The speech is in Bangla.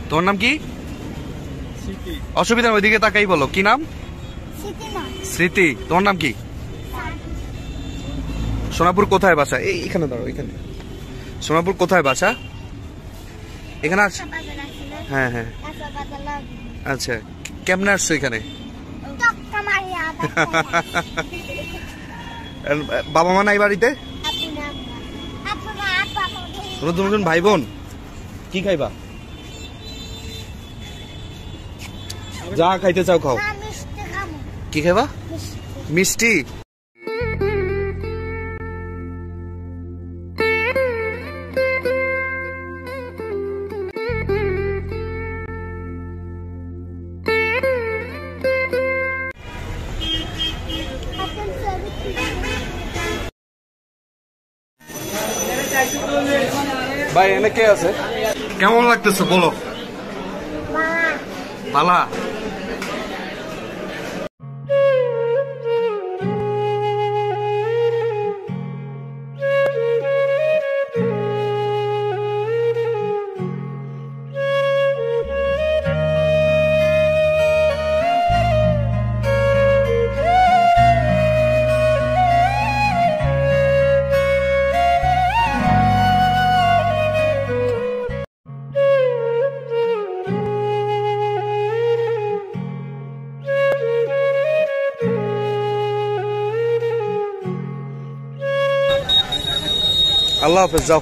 তোমার নাম কি? অসুবিধা ওইদিকে তাকাই বলো, কি নাম? স্মৃতি। তোমার নাম কি? সোনাপুর কোথায় বাসা? এইখানে দাঁড়ো, এখানে। সোনাপুর কোথায় বাসা? এখানে আস। হ্যাঁ হ্যাঁ, আচ্ছা। কেমনে আসছো এখানে? বাবা মা নাই বাড়িতে? তোমরা দুজন ভাই বোন, কি খাইবা? যা খাইতে চাও খাও। কি খাইবা? মিষ্টি। ভাই এনে কে আছে? কেমন লাগতেছে বলো? ভালা। আল্লাহ হাফেজ, যাও।